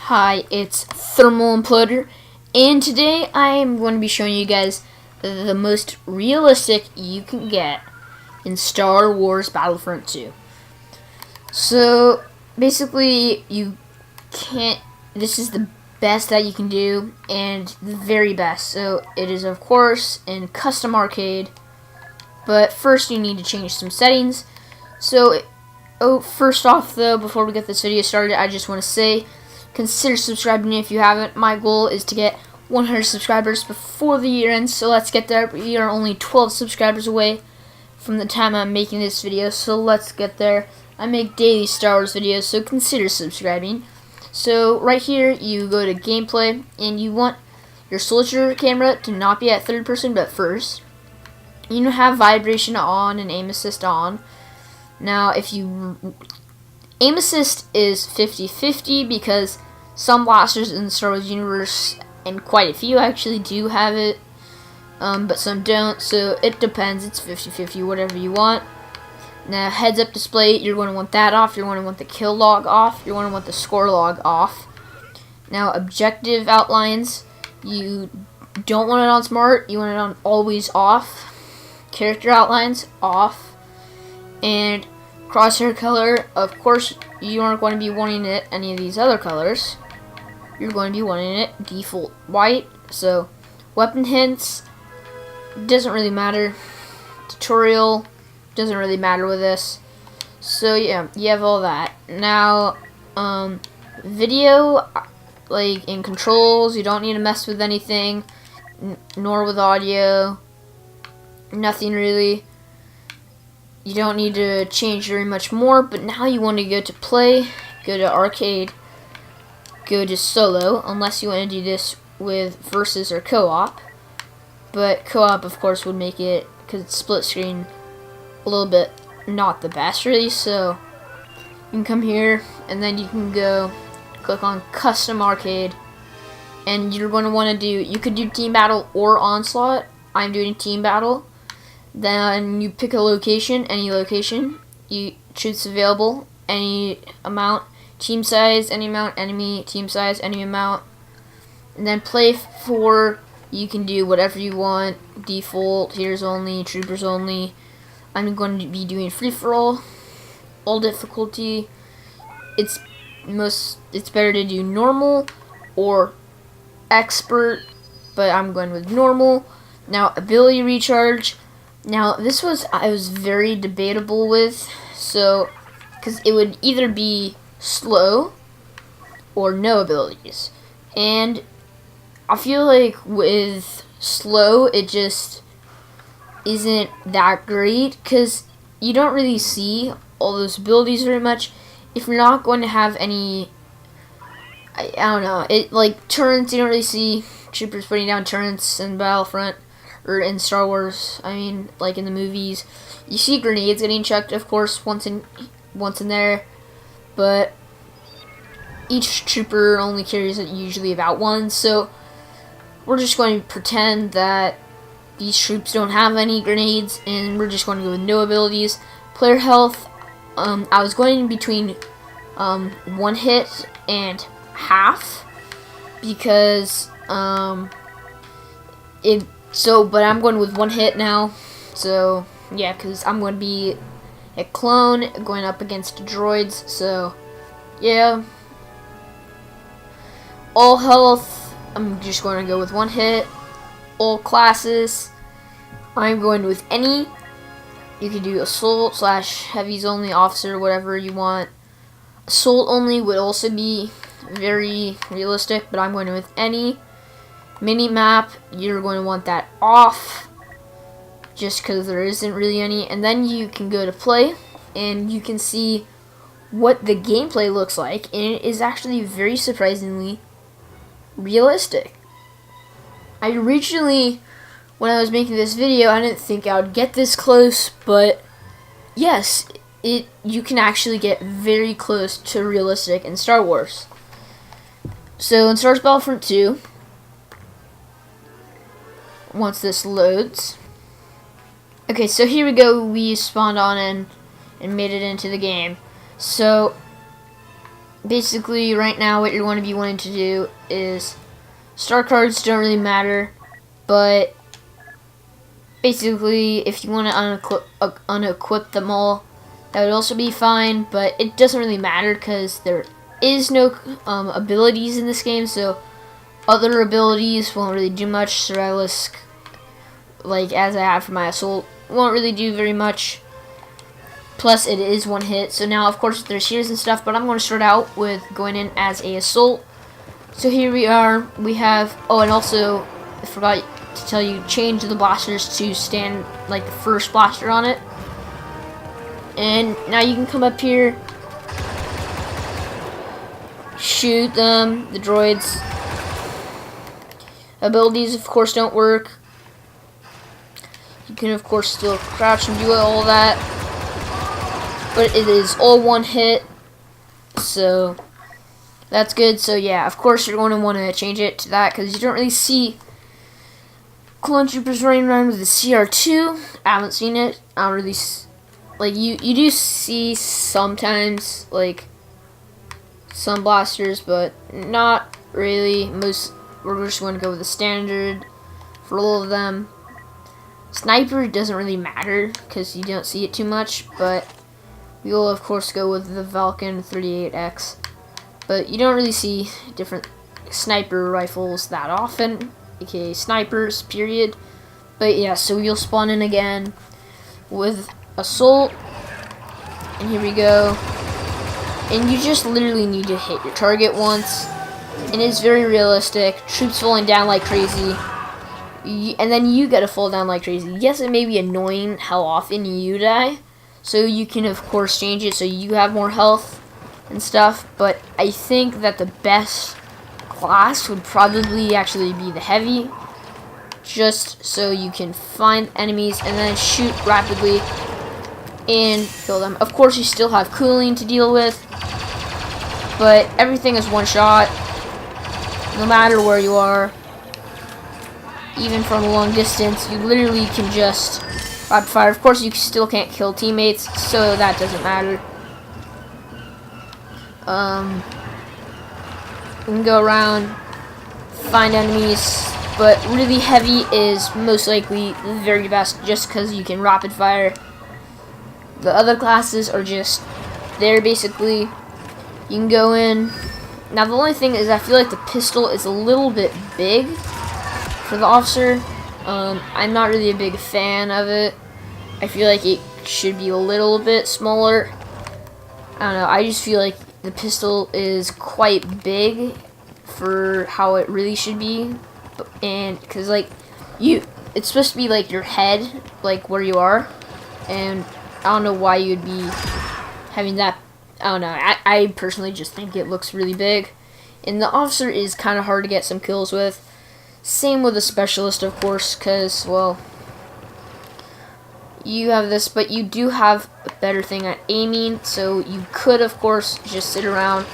Hi, it's Thermal Imploder, and today I am going to be showing you guys the most realistic you can get in Star Wars Battlefront 2. So, basically, this is the best that you can do, and the very best. So, it is, of course, in Custom Arcade, but first you need to change some settings. So, first off, though, before we get this video started, I just want to say, consider subscribing if you haven't. My goal is to get 100 subscribers before the year ends, so let's get there. We are only 12 subscribers away from the time I'm making this video, so let's get there. I make daily Star Wars videos, so consider subscribing. So right here, you go to gameplay, and you want your soldier camera to not be at third person, but first. You have vibration on and aim assist on. Now, if you aim assist is 50-50 because some blasters in the Star Wars universe, and quite a few actually, do have it, but some don't, so it depends. It's 50-50, whatever you want. Now, heads-up display, you're going to want that off. You're going to want the kill log off. You're going to want the score log off. Now, objective outlines, you don't want it on smart. You want it on always off. Character outlines, off. And crosshair color, of course, you aren't going to be wanting it any of these other colors. You're going to be wanting it default white. So, weapon hints, doesn't really matter. Tutorial, doesn't really matter with this. So, yeah, you have all that. Now, video, like in controls, you don't need to mess with anything, nor with audio. Nothing really. You don't need to change very much more, but now you want to go to play, go to arcade, go to solo, unless you want to do this with versus or co-op. But co-op, of course, would make it, because it's split screen, a little bit not the best, really. So you can come here, and then you can go click on custom arcade, and you're going to want to do, you could do team battle or onslaught. I'm doing team battle. Then you pick a location, any location, you choose available, any amount, team size, any amount, enemy, team size, any amount, and then play for, you can do whatever you want, default, heroes only, troopers only. I'm going to be doing free-for-all, all difficulty. It's better to do normal or expert, but I'm going with normal. Now, ability recharge. Now, this I was very debatable with, so, because it would either be slow or no abilities. And I feel like with slow, it just isn't that great, because you don't really see all those abilities very much. If you're not going to have any, I don't know, like turrets, you don't really see troopers putting down turrets in Battlefront. Or in Star Wars, I mean, like in the movies, you see grenades getting chucked, of course, once in there, but each trooper only carries usually about one, so we're just going to pretend that these troops don't have any grenades, and we're just going to go with no abilities. Player health, I was going between one hit and half, because but I'm going with one hit now. So, yeah, because I'm going to be a clone going up against droids. So, yeah. All health, I'm just going to go with one hit. All classes, I'm going with any. You can do assault / heavies only, officer, whatever you want. Assault only would also be very realistic, but I'm going with any. Mini-map, you're going to want that off, just because there isn't really any. And then you can go to play, and you can see what the gameplay looks like, and it is actually very surprisingly realistic. I originally, when I was making this video, I didn't think I would get this close, but yes, you can actually get very close to realistic in Star Wars. So in Star Wars Battlefront 2, once this loads. Okay, so here we go. We spawned on and made it into the game. So basically right now what you're going to be wanting to do is, star cards don't really matter, but basically if you want to unequip them all, that would also be fine, but it doesn't really matter because there is no abilities in this game, so other abilities won't really do much. Surrealist, like as I have for my assault, won't really do very much. Plus it is one hit, so now of course there's heroes and stuff, but I'm going to start out with going in as a assault. So here we are, we have, oh, and also I forgot to tell you, change the blasters to stand like the first blaster on it. And now you can come up here, shoot them, the droids. Abilities of course don't work. You can of course still crouch and do all that, but it is all one hit, so that's good. So yeah, of course you're going to want to change it to that because you don't really see clone troopers running around with the CR2. I haven't seen it. I don't really like you do see sometimes like some blasters, but not really. Most we're just going to go with the standard for all of them. Sniper doesn't really matter because you don't see it too much, but we will of course go with the Vulcan 38X. But you don't really see different sniper rifles that often, aka snipers, period. But yeah, so you'll spawn in again with assault, and here we go. And you just literally need to hit your target once, and it's very realistic. Troops falling down like crazy, and then you gotta fall down like crazy. Yes, it may be annoying how often you die, so you can of course change it so you have more health and stuff, but I think that the best class would probably actually be the heavy, just so you can find enemies and then shoot rapidly and kill them. Of course you still have cooling to deal with, but everything is one shot no matter where you are. Even from a long distance, you literally can just rapid fire. Of course you still can't kill teammates, so that doesn't matter. You can go around, find enemies, but really heavy is most likely the very best just because you can rapid fire. The other classes are just there basically. You can go in. Now the only thing is I feel like the pistol is a little bit big for the officer. I'm not really a big fan of it. I feel like it should be a little bit smaller. I don't know, I just feel like the pistol is quite big for how it really should be, and because like it's supposed to be like your head, like where you are, and I don't know why you'd be having that. I don't know, I personally just think it looks really big, and the officer is kind of hard to get some kills with. Same with the specialist, of course, because, well, you have this, but you do have a better thing at aiming, so you could, of course, just sit around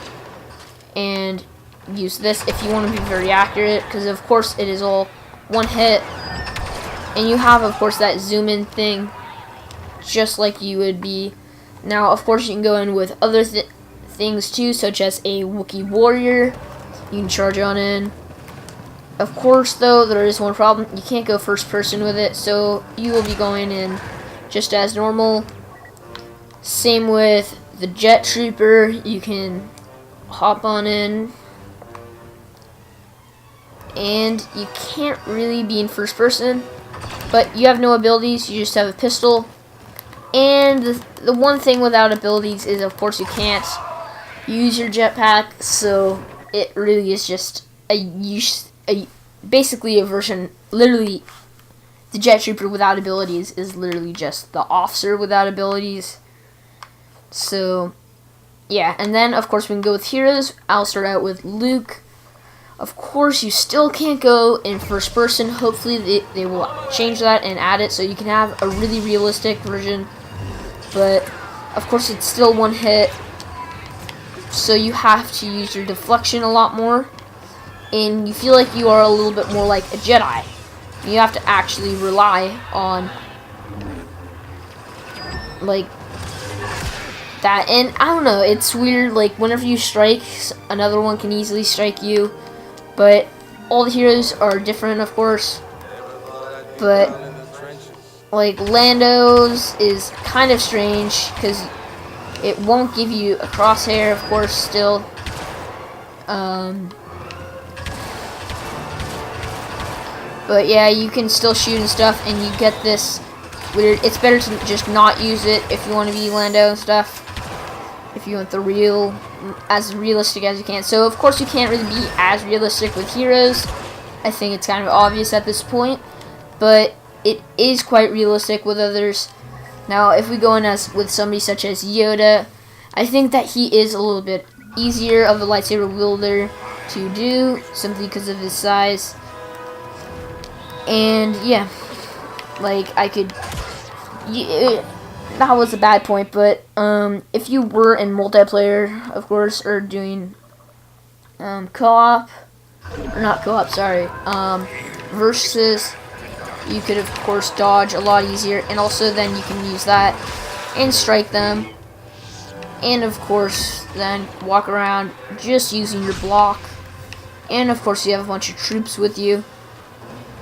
and use this if you want to be very accurate, because, of course, it is all one hit, and you have, of course, that zoom in thing, just like you would be. Now, of course, you can go in with other things, too, such as a Wookiee warrior. You can charge on in. Of course, though, there is one problem. You can't go first person with it, so you will be going in just as normal. Same with the jet trooper. You can hop on in, and you can't really be in first person, but you have no abilities. You just have a pistol. And the one thing without abilities is, of course, you can't use your jetpack, so it really is just basically a version. Literally, the jet trooper without abilities is literally just the officer without abilities. So yeah, and then of course we can go with heroes. I'll start out with Luke. Of course you still can't go in first person. Hopefully they will change that and add it so you can have a really realistic version, but of course it's still one hit, so you have to use your deflection a lot more, and you feel like you are a little bit more like a Jedi. You have to actually rely on, like, that. And I don't know, it's weird, like whenever you strike, another one can easily strike you, but all the heroes are different, of course. But like Lando's is kind of strange because it won't give you a crosshair, of course, still. But yeah, you can still shoot and stuff, and you get this weird. It's better to just not use it if you want to be Lando and stuff. If you want the as realistic as you can. So of course you can't really be as realistic with heroes. I think it's kind of obvious at this point, but it is quite realistic with others. Now, if we go in as with somebody such as Yoda, I think that he is a little bit easier of a lightsaber wielder to do, simply because of his size. And yeah, like that was a bad point, but if you were in multiplayer, of course, or doing co-op, or not co-op, sorry, versus, you could of course dodge a lot easier, and also then you can use that and strike them, and of course then walk around just using your block, and of course you have a bunch of troops with you,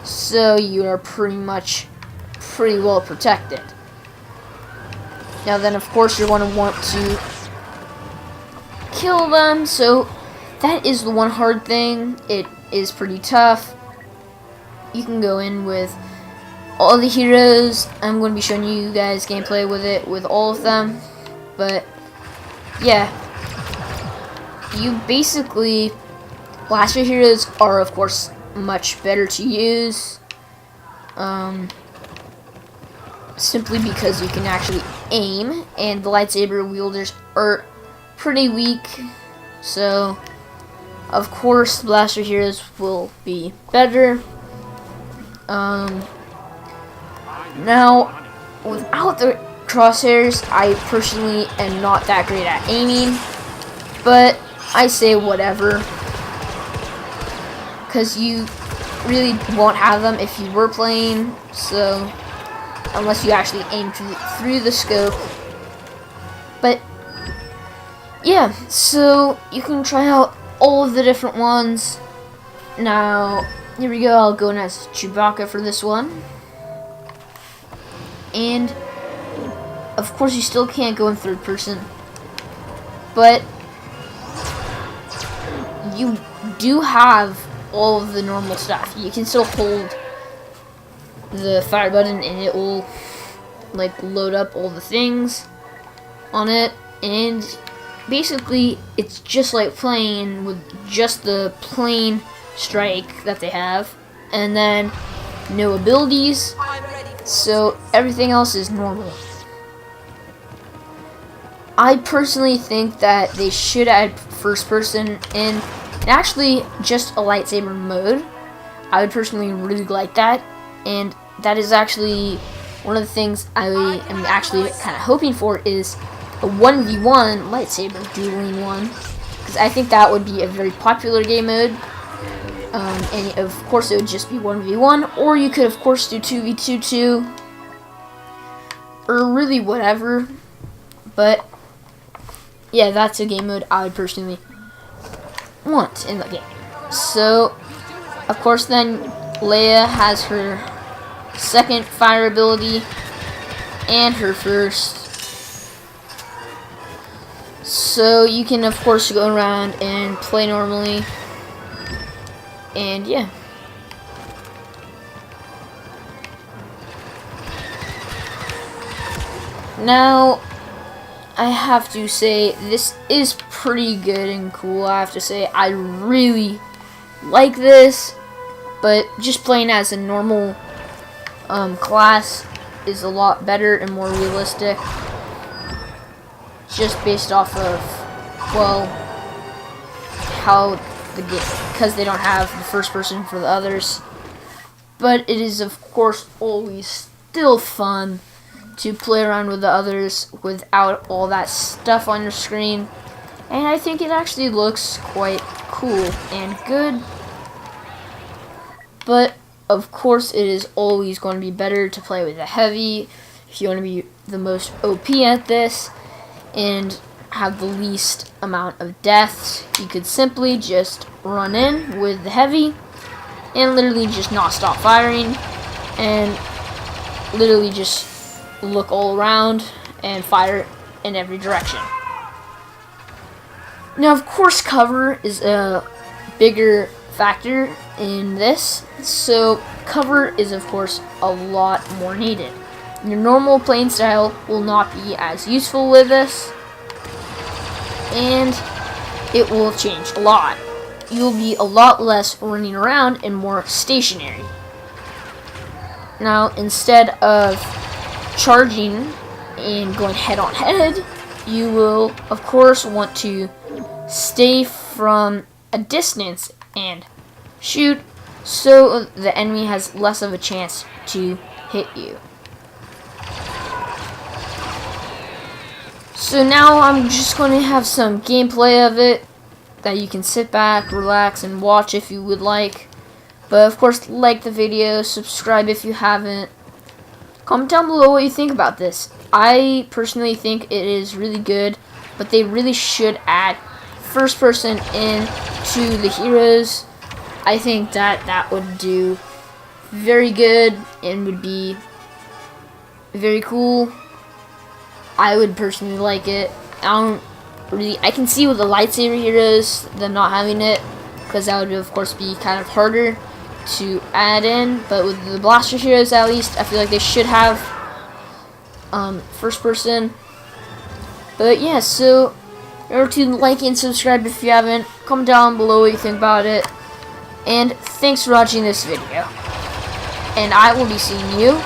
so you are pretty well protected. Now then, of course, you're going to want to kill them, so that is the one hard thing. It is pretty tough. You can go in with all the heroes. I'm going to be showing you guys gameplay with it, with all of them. But, yeah. You basically... Blaster heroes are, of course, much better to use. Simply because you can actually aim, and the lightsaber wielders are pretty weak, so of course blaster heroes will be better. Now, without the crosshairs, I personally am not that great at aiming, but I say whatever, because you really won't have them if you were playing, so unless you actually aim through the scope. But yeah, so you can try out all of the different ones. Now, here we go. I'll go in as Chewbacca for this one. And of course you still can't go in third person, but you do have all of the normal stuff. You can still hold the fire button and it will like load up all the things on it, and basically it's just like playing with just the plain strike that they have, and then no abilities, so everything else is normal. I personally think that they should add first person in, and actually just a lightsaber mode. I would personally really like that. And that is actually one of the things I am actually kind of hoping for, is a 1v1 lightsaber dueling one, because I think that would be a very popular game mode. And of course it would just be 1v1, or you could of course do 2v2 too, or really whatever. But yeah, that's a game mode I would personally want in the game. So of course then Leia has her second fire ability and her first. So you can of course go around and play normally. And yeah. Now, I have to say, this is pretty good and cool. I have to say, I really like this. But just playing as a normal class is a lot better and more realistic, just based off of, well, how the game, because they don't have the first person for the others. But it is of course always still fun to play around with the others without all that stuff on your screen, and I think it actually looks quite cool and good. But of course it is always going to be better to play with a heavy if you want to be the most OP at this. and have the least amount of deaths. You could simply just run in with the heavy and literally just not stop firing and literally just look all around and fire in every direction. Now, of course, cover is a bigger factor in this, so cover is of course a lot more needed. Your normal playing style will not be as useful with this, and it will change a lot. You'll be a lot less running around and more stationary. Now, instead of charging and going head on head, you will of course want to stay from a distance and shoot, so the enemy has less of a chance to hit you. So now I'm just going to have some gameplay of it that you can sit back, relax, and watch if you would like. But of course, like the video, subscribe if you haven't. Comment down below what you think about this. I personally think it is really good, but they really should add first person into the heroes. I think that would do very good and would be very cool. I would personally like it. I can see with the lightsaber heroes them not having it, because that would of course be kind of harder to add in, but with the blaster heroes at least I feel like they should have first person. But yeah, so remember to like and subscribe if you haven't. Comment down below what you think about it. And thanks for watching this video. And I will be seeing you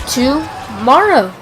tomorrow.